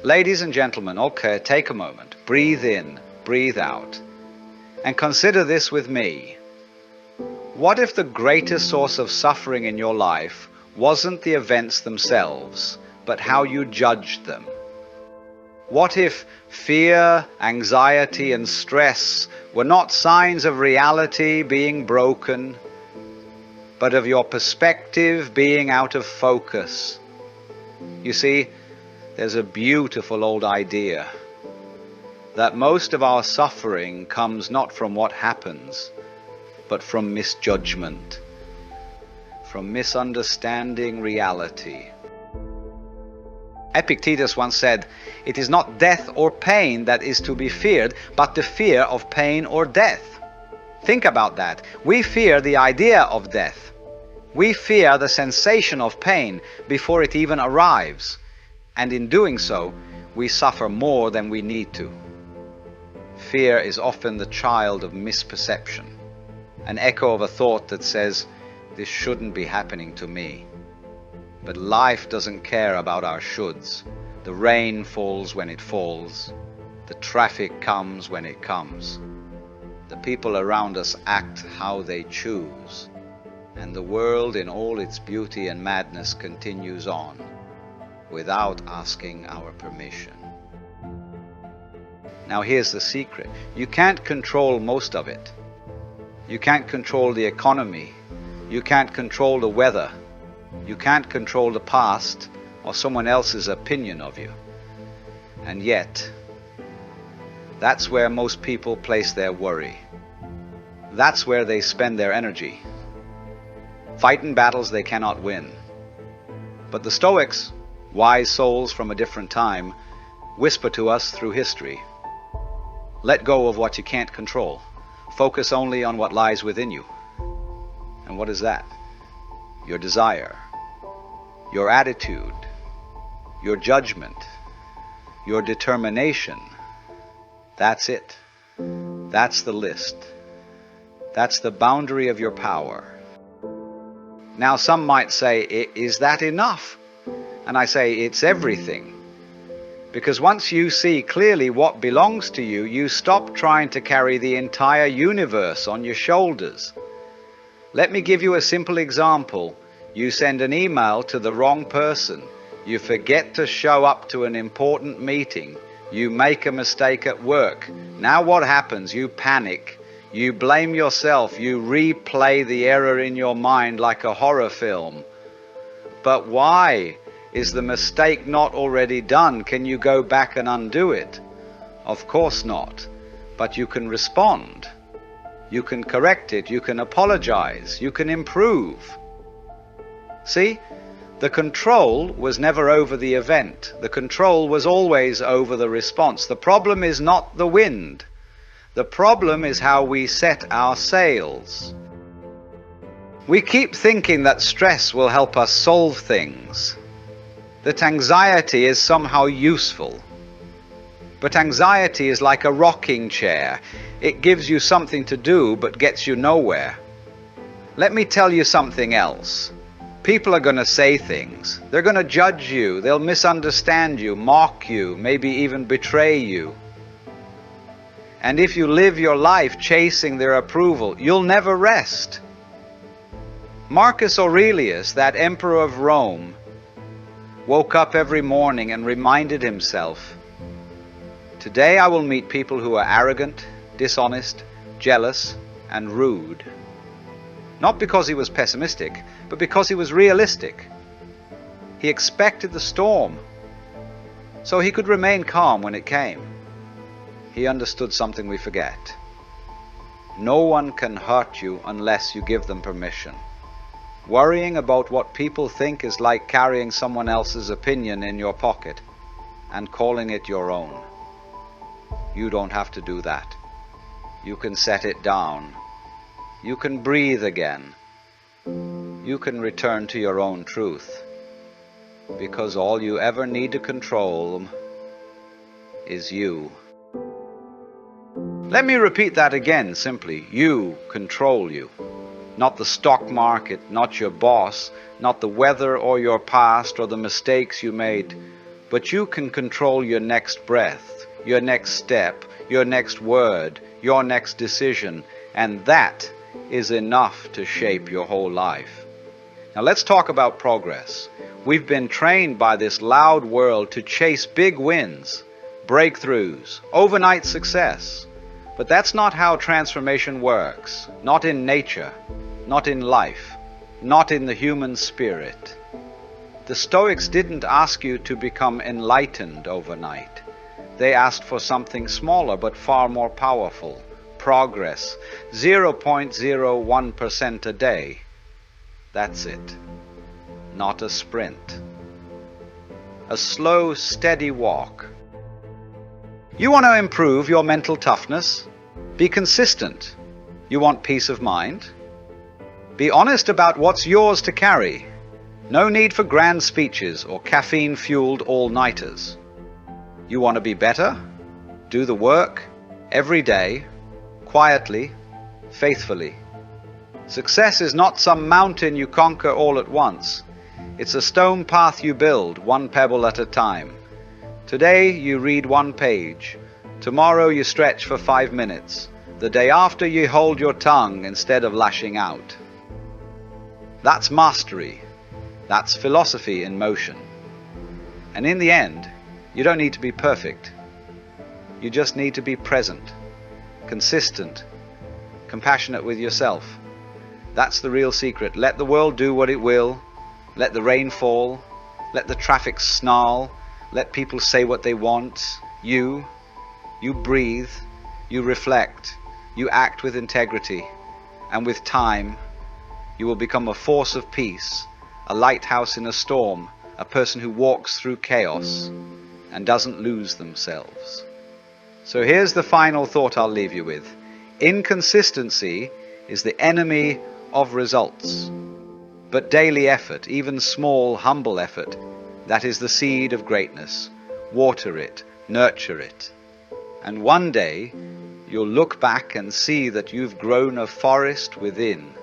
Ladies and gentlemen, okay, take a moment. Breathe in, breathe out. And consider this with me. What if the greatest source of suffering in your life wasn't the events themselves, but how you judged them? What if fear, anxiety, and stress were not signs of reality being broken, but of your perspective being out of focus? You see, there's a beautiful old idea that most of our suffering comes not from what happens, but from misjudgment, from misunderstanding reality. Epictetus once said, "It is not death or pain that is to be feared, but the fear of pain or death." Think about that. We fear the idea of death. We fear the sensation of pain before it even arrives. And in doing so, we suffer more than we need to. Fear is often the child of misperception, an echo of a thought that says, "This shouldn't be happening to me." But life doesn't care about our shoulds. The rain falls when it falls. The traffic comes when it comes. The people around us act how they choose. And the world in all its beauty and madness continues on, without asking our permission. Now here's the secret. You can't control most of it. You can't control the economy. You can't control the weather. You can't control the past or someone else's opinion of you. And yet, that's where most people place their worry. That's where they spend their energy, fighting battles they cannot win. But the Stoics, wise souls from a different time, whisper to us through history, let go of what you can't control. Focus only on what lies within you. And what is that? Your desire, your attitude, your judgment, your determination. That's it. That's the list. That's the boundary of your power. Now some might say, is that enough? And I say, it's everything. Because once you see clearly what belongs to you, you stop trying to carry the entire universe on your shoulders. Let me give you a simple example. You send an email to the wrong person. You forget to show up to an important meeting. You make a mistake at work. Now what happens? You panic. You blame yourself. You replay the error in your mind like a horror film. But why? Is the mistake not already done? Can you go back and undo it? Of course not. But you can respond. You can correct it. You can apologize. You can improve. See? The control was never over the event. The control was always over the response. The problem is not the wind. The problem is how we set our sails. We keep thinking that stress will help us solve things, that anxiety is somehow useful. But anxiety is like a rocking chair. It gives you something to do but gets you nowhere. Let me tell you something else. People are going to say things. They're going to judge you. They'll misunderstand you, mock you, maybe even betray you. And if you live your life chasing their approval, you'll never rest. Marcus Aurelius, that emperor of Rome, woke up every morning and reminded himself, today I will meet people who are arrogant, dishonest, jealous, and rude. Not because he was pessimistic, but because he was realistic. He expected the storm, so he could remain calm when it came. He understood something we forget. No one can hurt you unless you give them permission. Worrying about what people think is like carrying someone else's opinion in your pocket and calling it your own. You don't have to do that. You can set it down. You can breathe again. You can return to your own truth. Because all you ever need to control is you. Let me repeat that again simply. You control you. Not the stock market, not your boss, not the weather or your past or the mistakes you made. but you can control your next breath, your next step, your next word, your next decision, and that is enough to shape your whole life. Now let's talk about progress. We've been trained by this loud world to chase big wins, breakthroughs, overnight success. But that's not how transformation works. Not in nature, not in life, not in the human spirit. The Stoics didn't ask you to become enlightened overnight. They asked for something smaller but far more powerful. Progress. 0.01% a day. That's it. Not a sprint. A slow, steady walk. You want to improve your mental toughness? Be consistent. You want peace of mind? Be honest about what's yours to carry. No need for grand speeches or caffeine-fueled all-nighters. You want to be better? Do the work every day, quietly, faithfully. Success is not some mountain you conquer all at once. It's a stone path you build, one pebble at a time. Today you read one page. Tomorrow you stretch for 5 minutes. The day after you hold your tongue instead of lashing out. That's mastery. That's philosophy in motion. And in the end, you don't need to be perfect. You just need to be present, consistent, compassionate with yourself. That's the real secret. Let the world do what it will. Let the rain fall. Let the traffic snarl. Let people say what they want. You breathe. You reflect. You act with integrity. And with time, you will become a force of peace, a lighthouse in a storm, a person who walks through chaos and doesn't lose themselves. So here's the final thought I'll leave you with. Inconsistency is the enemy of results. But daily effort, even small, humble effort, that is the seed of greatness. Water it, nurture it. And one day, you'll look back and see that you've grown a forest within.